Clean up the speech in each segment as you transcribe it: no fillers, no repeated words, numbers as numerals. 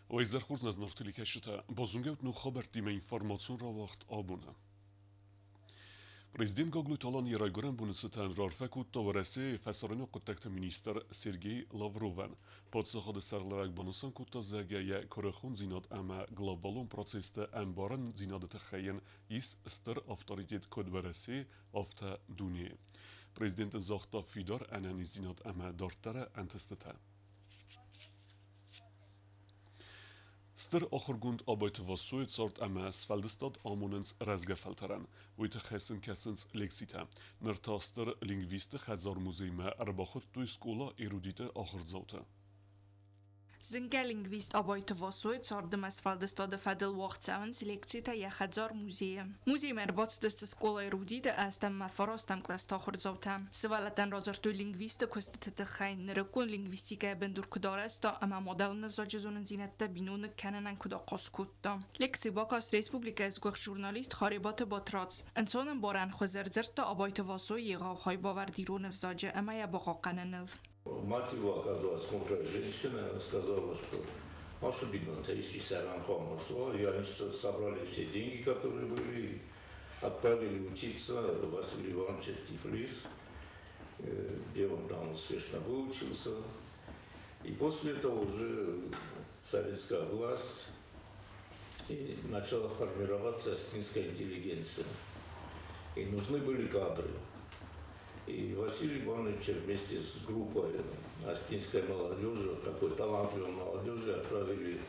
وإذا خرجنا زنرتلي كشتا بازونجوت نو خبرتي ما إنفورماسيون را وقت آبونا Президент Гоглу Талан Ярайгоран бунуцетан рарфеку товаресе фесарено коттекта министр Сергей Лавровен. Подсахад сарлавек бонусан кута зегая корехун зинад ама глобалун процесте амбаран зинадет хаян ис стер авторитет кодвересе авта дуния. Президент Захта Фидар анан зинад ама дартара антестета. Ster achtergrond arbeiten was so zart am Sfeldestad amonens razgefalteren, ويت خسن كسنس لكسيتا. نرتاستر لينغويست خزار موزيما أرباخت تو سكولا إيروديتا آخر زوتا. Zinga lingvist arbeitet was so zardem as Valdestad fedel wachtsauen selekcita ja хазар muzeum. Muzeum erbatst skola erudite astem farastem klas takhur zautam. Svalatan razartu lingvist kostet khain rekun lingvistika bendur kudarasta ama model nevzajezun zinetta binun kananan kuda qaskutta. Leksi bakas respublika az gokh jurnalist kharibat batrats. Insonan baran khozertzerta arbeitet was so yigha khay bavardirun nevzaje ama ya baqaqananil. Мать его оказалась мудрая женщина, она сказала, что Маша Бигмантаевич Саранхомасова, и они собрали все деньги, которые были, отправили учиться Василию Ивановичу в Тифлис, где он там успешно выучился. И после этого уже советская власть и начала формироваться астинская интеллигенция. И нужны были кадры. И Василий Иванович вместе с группой астинской молодежи, такой талантливой молодежи, отправили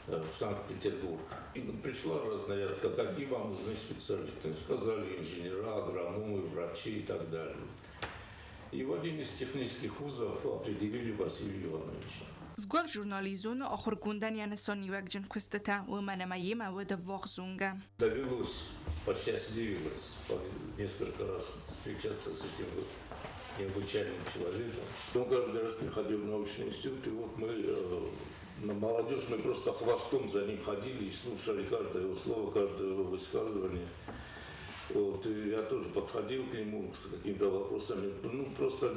в Санкт-Петербург. И пришла разнарядка, какие вам нужны специалисты. Сказали инженера, агрономы, врачи и так далее. И в один из технических вузов определили Василия Ивановича. Zgwar журнализун ахор гундан янесон ювекджин кустета у мене маема вода вахзунга. Довелось, посчастливилось несколько раз встречаться с этим вот необычайным человеком. Он каждый раз приходил в научный институт, и вот мы, на молодежь, мы просто хвостом за ним ходили и слушали каждое его слово, каждое его высказывание. Вот, и я тоже подходил к нему с какими-то вопросами, ну просто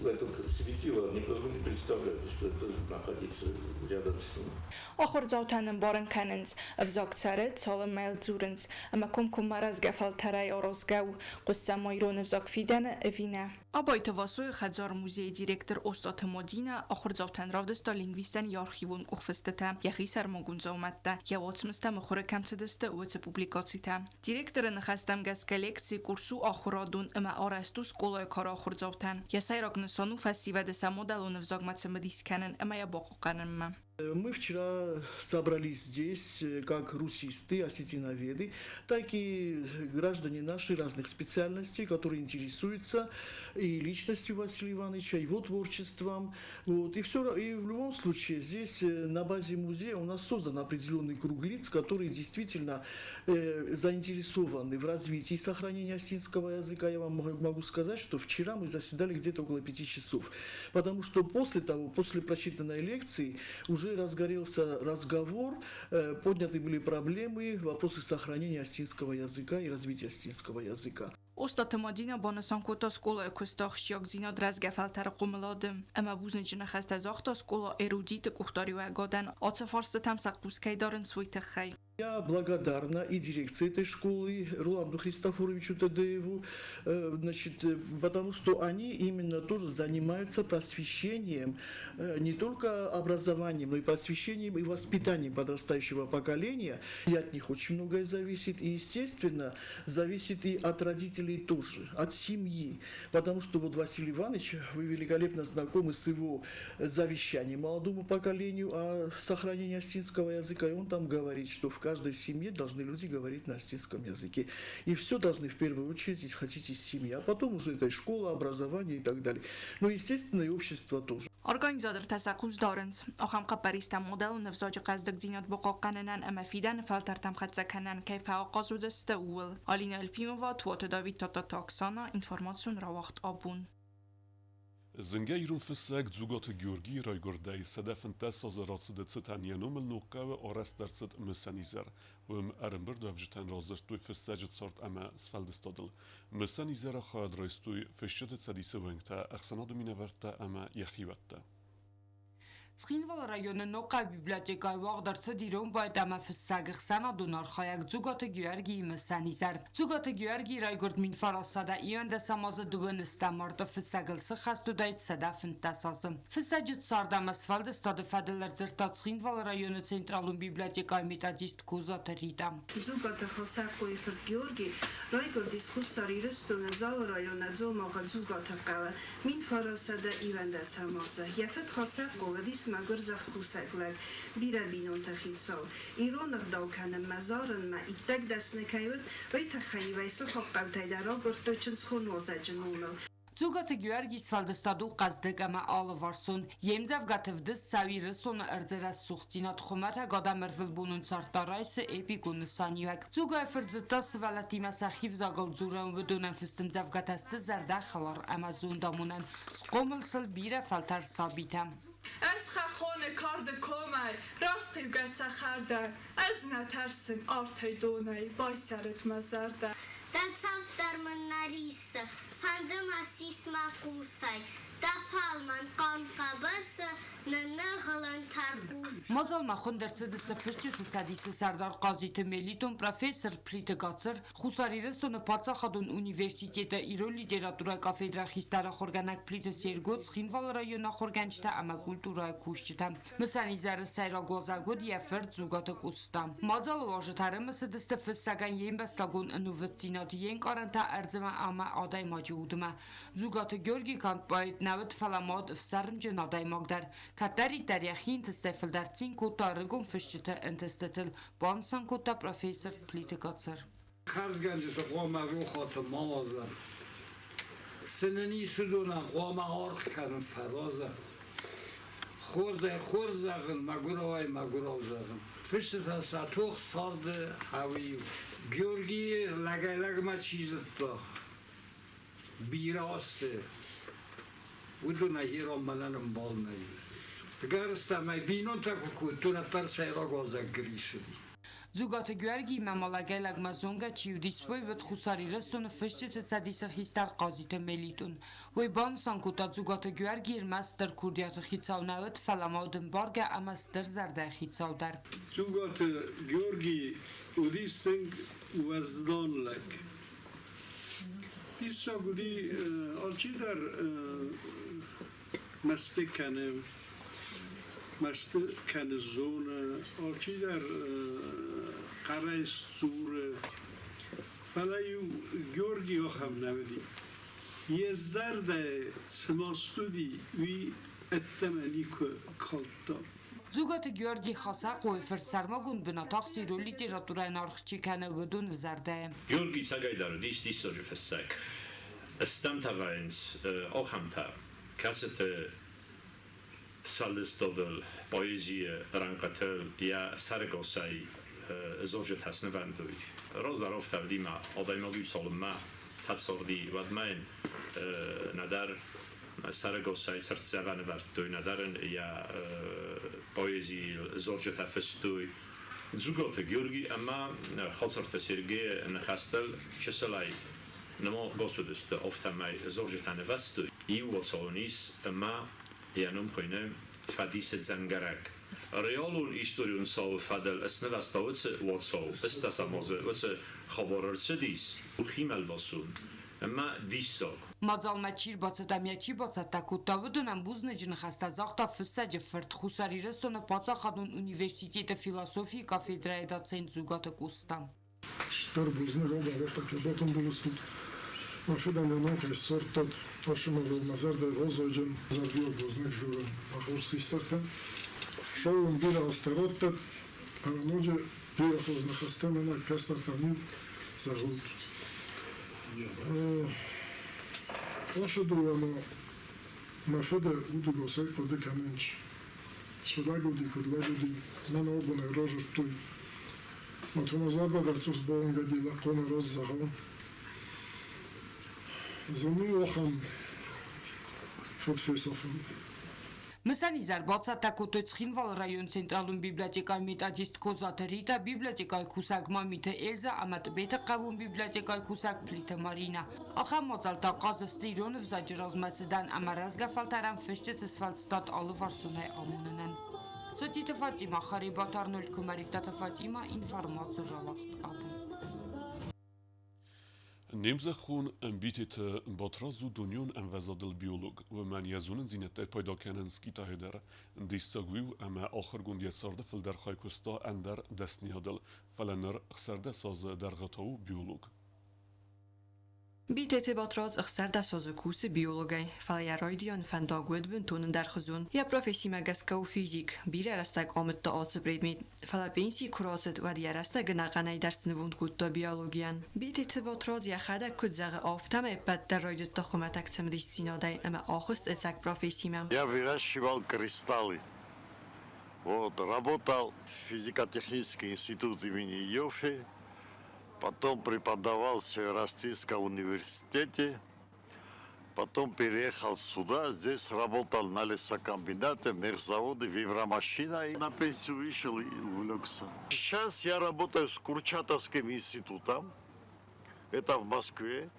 это светило, не представляю, что это находиться рядом с ним. آخر زاوتن بارن کننز افزاق سرت سال میل زورنز اما کم مرز گفل ترای آرازگو قصه مایرون افزاق فیدن افینه آبای تواسوی خزار موزه دیرکتر استاد مدینه آخر زاوتن رافدستا لینگویستن یارخیون اخفستتا یخی سرماگون زومته یا واتسمسته مخوره کم سدسته اوت پوبلیکاتیته دیرکتر نخستم گز کلکسی کورسو آخرادون اما آرستو سکولای کار آخر زاوتن یا سیراگ نسانو فسیوه دسا مدلون افزاق متسمدیس کنن اما یا باقو کنن Мы вчера собрались здесь как русисты, осетиноведы, так и граждане наши разных специальностей, которые интересуются и личностью Василия Ивановича, его творчеством. Вот. И в любом случае здесь на базе музея у нас создан определенный круг лиц, которые действительно заинтересованы в развитии и сохранении осетинского языка. Я вам могу сказать, что вчера мы заседали где-то около 5 часов, потому что после прочитанной лекции уже разгорелся разговор, подняты были проблемы, вопросы сохранения осетинского языка и развития осетинского языка. Остат Мадина бонусан кота скола кустах шяк зина дрезгефал тарقوملادم اما بوزن جنخست از آختا سکولا эрудит кухтари و гадан آتس فارستم سقوسکای دارن سویت خی Я благодарна и дирекции этой школы, Роланду Христофоровичу Тадееву, потому что они именно тоже занимаются просвещением, не только образованием, но и просвещением и воспитанием подрастающего поколения. И от них очень многое зависит, и, естественно, зависит и от родителей тоже, от семьи, потому что вот Василий Иванович, вы великолепно знакомы с его завещанием молодому поколению о сохранении осетинского языка, и он там говорит, что в каждой семье должны люди говорить на осетинском языке. И все должны в первую очередь, если хотите, семья, а потом уже это и школа, образование и так далее. Но, естественно, и общество тоже. Organizator تساقوز دارنز آخام قبریستم مدل و نفزاج قصدق دینات بقا قننن اما فیدن فلترتم خدزه کنن کیف آقازو دسته اول آلینا الفیم و توات داوید تاتا تاکسانا انفرماسیون را وقت آبون زنجا يرون فساق زوجات جورجي رايجورداي سدفن تاساز راسد ستانيانوم النوقا وأرست درست مسانيزر وم أرنبر دافجتان رازرتوي فساجت صارت أما سفلدستادل مسانيزر خاد رايستوي فشتت سديسة وينتا أخسنادو مينورتا أما يخيوتا Ცხინვალ რაიონը նոყա բիբլիոթեկայի վաղդարձը դիրոն բայդ ամաֆսսագ խսանա դունար խայակ ձուգոթը գյուերգի մսանիզար ձուգոթը գյուերգի ռայգորդ մին ֆարասada իոնდა სამაზე դուվն ստամարտը ֆսսագլսը խաստուդայց սադա ֆնտասազը ֆսսաջիտ սարդամ ասֆալտը ստադեֆադելեր ձերտած Ცხինვალ რაյոնը ցենտրալուն բիբլիոթեկայի մետադիստ կուզոթը ռիտա ձուգոթը խոսակոյ ֆր գյուերգի ռայգորդիս խուսարիրը ստոնը զավ რაյոնը ձոմաղը ձուգոթը կավը մին ֆարասada իոնდა სამაზე եֆետ խոսակոյ Magurza Husaglag, Birabin Tahiso, Ironer Daukan, Mazaran, ma Itag Dasnekayut, Rita Haivai, Sohokantay, Robert Deutschens Honozajanul. Ձուգոթը գյուերգի սվալդստադու ყազդեկամա ալվարսուն յեմձավ գաթվդս սավիրսոն արձերաս սուխտինատ խոմարհա գադամերվել բունուն ցարտարայսը էպիկուն սանիվակ ձուգայ ֆրձտաս վալատիմասախիվ զագալ ձուրան վդունան ֆստմձավ գաթաստը զարդա խլար ամազուն դամունան սկոմլսլ բիրա ֆալտար սաբիթա از خخون کارد کومای راست گچا خرده از نترسن آرتای دونای بای سرت مزرده دلساف در من نریسه فندم اسیس مقوسای دفالمن قان قبس ننغلن ترقوز مازال مخون در سدست فشت تصدیس سردار قاضی ملیتون پروفسور پلیت گاتسر خوساریرستون پاتسا خادون اونیورسیتیت ایرو لیتراتورا کافدرا خیستارا خورگانک پلیت سیرگوت خینوال رایونا خورگانچتا اما کولتورا کوشچتا مثلا زر سیرا گوزاگود یفرد زوگات کوستا مازال واژتاره مسدست فسگان یم بستگون انووتینات ین کارنتا ارزما اما آدای ماجودما زوگات گورگی کانت باید نوت فلاماد افسرم جنادای مقدر Katari Tarihin testifel der 10 kota regum fishte entestetel bonsan kota professor Plitekatser. Kharzganjete qoma ruxot mamaza. Seneni suduna qoma arx kan faraza. Khorzagen magurovzagen. Fishte satuch sarde hawi. Georgi lagalagma chizto. Biraste. Uduna hiro malanam balnay. Garstama binon takutuna tarsayra gozagrisli. Zugate Gheorghi mamalagelag mazonga ciudisvoi vet khusarireston fishte tsadisa histar qazite melitun. Voi ban sankuta Zugate Gheorghi master kurdiat khitsavnavet falamauden barga amaster zarda khitsavdar. Zugate Gheorghi udisting wazdonlek. Issa gudi alçidar mastikanem مستکن زونه آنچه در قرای سوره فلایو گورگی آخم نمیدی یه زرده سماستودی وی اتمنی که کالتا زوگات گیورگی خاصا قوی فرد سرماگون بناتاق سیرو لیتراتورای نارخچی کنه بدون زرده گیورگی سگای دارو دیش داری فسک استمتا وینس آخمتا کست Svalistodel, poezie, rankatel, ja Sargosai, zože tasnevandui. Rozarov tavdima, odajmogu solma, fatsordi, vadmain, nadar Sargosai, srcevanevardui, nadaren, ja poezie, zože tafestui. Zugote Georgi, ama Hotzorte Sergei, Nahastel, Cheselai, Namo Gosudist, oftamai, zože tanevastui. I Watsonis, ama Janum khoine fadis zangarak. Realul istoriun sau fadel esnevastauce watsau. Estasamoze wace khabararcedis. Ukhimel vasun. Amma disso. Մազալմաչիր բացատամիաչի բացատակուտավդունան բուզնեջն խաստազախտա ֆսաջը ֆրտ խուսարիրստոնը բացախադուն ունիվերսիտետը ֆիլոսոֆի կաֆեդրայի դացեն զուգատը կուստամ. Շտար բուզնը ռոբարեխտա կեբոտում բուլուսուս. Մաշուդան դանոք է սորտատ տաշումալով մազար դե ռոզոջն զարդիով բուզնեք ժուրը ախորսի ստարքան շոուն բիրա աստերոտտատ արանոջը բիրա խոզնը խստեմ ընակ կաստարտանին զաղուտ Աշուդուվանո մաշուդը ուդու գոսայք կոդի կամենչ շուդագուդի կուդլագուդի ման օրբուն է ռոժր տույ մատոնազարդա դարծուս բողն գադի լակոնը ռոզ զաղավն Zonu ocham fotfesofen. Մսանիզար բացատակոտոց խինվալ ռայոն ցենտրալում բիբլիոթեկայի մետադիստ Կոզատը Ռիտա, բիբլիոթեկայի քուսակ Մամիթը Էլզա, ամատբետը qavun բիբլիոթեկայի քուսակ Պլիթը Մարինա։ Ախամոծալ տակազը ստիրոնը վզաջրազմացդան ամարազգաֆալտարան ֆեշտը սվալստատ ալվարսունայ ամուննեն։ Սոցիտը Ֆատիմա Խարիբաթարնոլ Կումարիտատը Ֆատիմա ինֆորմացիա ռավախտ ապու։ Nemzechun ambitete botrazu dunion envezadil biolog ve men yazunun zinette payda kenen skita heder disagwiu ama axir gund yetsarda fil der khaykusta ender desniyadil falaner xsarda saz der gatavu biolog Բիտեթե բոտրոց ըխսարդա սոզկուսը բիոլոգայ, ֆալայարոիդիոն ֆանդագուդբն տունն դարխզուն, я профессия магаскау физик, бир арастак омытта оцы предмет, фалапенси курацет вад яраста гнаганай дарсынвунд гутта биологиян. Битеथे ботроц яхада кудзагы офтам эппаттар ройдутта хуматак цымдисцинодай, ама охуст эцак профессиям. Я выращивал кристаллы. Вот, работал в физико-технический институт имени Йоффе. Потом преподавал в Северо-Российском университете, потом переехал сюда, здесь работал на лесокомбинате, мехзаводе, вивромашина, и на пенсию вышел и увлекся. Сейчас я работаю с Курчатовским институтом, это в Москве.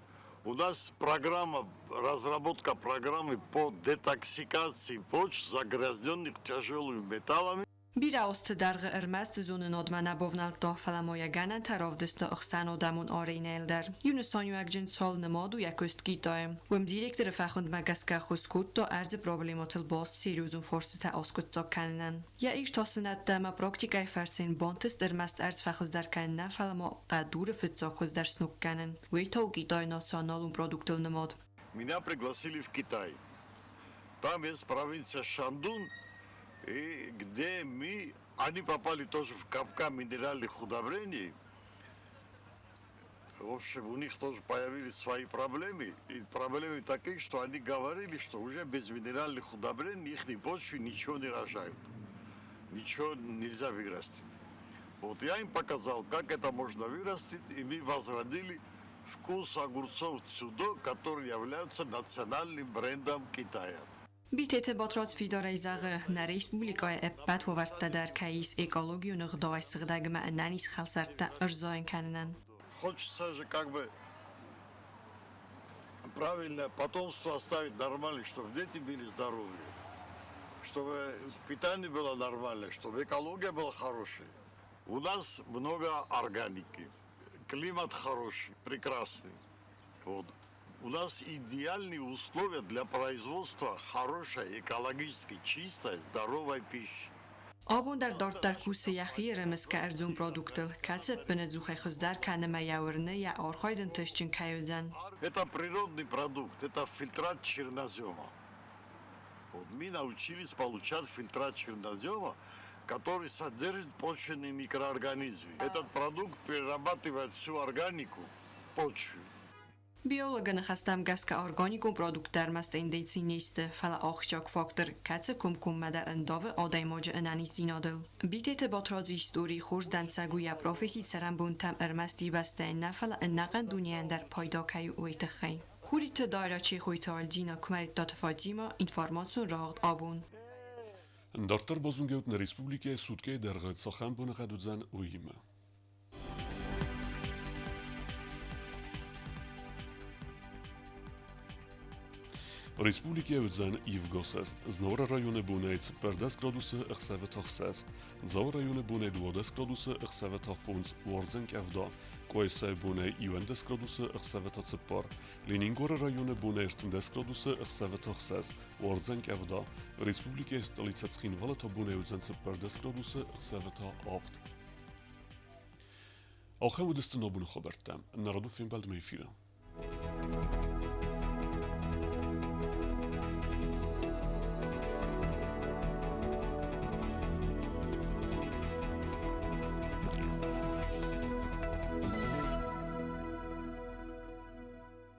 У нас разработка программы по детоксикации почв, загрязненных тяжелыми металлами. Bira ost dargı ırmast zunun odmana bovnal tohfalamoya gana tarovdesta ıxsan odamun areinelder. Yunusonyu akjin sol nemadu yakost gitoyem. Wem direktör fachund magaska xuskut to arz problemotel bost seriuzun forsita oskut zokkanen. Ya ilk tosinat ma praktikay farsin bontest ırmast arz fachuzdar kanna falamo qadur futzokuzdar snukkanen. Wito gitoy националун продуктил немод. Меня пригласили в Китай. Там есть провинция Шандун, и где они попали тоже в капкан минеральных удобрений. В общем, у них тоже появились свои проблемы. И проблемы такие, что они говорили, что уже без минеральных удобрений их почвы ничего не рожают. Ничего нельзя вырастить. Вот я им показал, как это можно вырастить, и мы возродили вкус огурцов Цюдо, которые являются национальным брендом Китая. Битете ботрос фидорайзагы на республикой эппат ховартта дар каис экологию нагдавай сыгдагма нанис халсартта ырзоин канынан. Хочется же как бы правильное потомство оставить нормально, чтобы дети были здоровые, чтобы питание было нормальное, чтобы экология была хорошая. У нас много органики, климат хороший, прекрасный. Вот. У нас идеальные условия для производства хорошей, экологически чистой, здоровой пищи. Абун дар дартар кусе яхи ремеска арзун продуктил, каце пенедзухай хыздар канема яурны я архайден тышчин каюдзан. Это природный продукт, это фильтрат чернозема. Вот мы научились получать фильтрат чернозема, который содержит почвенные микроорганизмы. Этот продукт перерабатывает всю органику в почве. Biologın xastam gaska organikum produktlar masta indeytsi neste fala axchak faktor katsa kumkumada endave adaymoja ananis dinadil. Bitete batrazi histori khurdan saguya profesi saram buntam ermasti bastayn nafala naqan duniyan dar payda kayu uitkhay. Xurit daira che khoital dina kumarit Fatima informatsiyon ragd abun. Dartar bozungeut na Respublike Sudke der Sachen bun qadudzan uima. Respublike Udzan Ivgosest, Znora rajone Bunejc, 50 gradusy Ixsavet Axsas, Dzau rajone Bunej 20 gradusy Ixsavet Afunc, Wardzen Kavda, Koesay Bunej 20 gradusy Ixsavet Atsipar, Leningora rajone Bunej 30 gradusy Ixsavet Axsas, Wardzen Kavda, Respublike Stolica Tskhinvalata Bunej Udzan 50 gradusy Ixsavet Aft. آخر ودست نابون خبرتم. نرادو فیلم بلد میفیرم.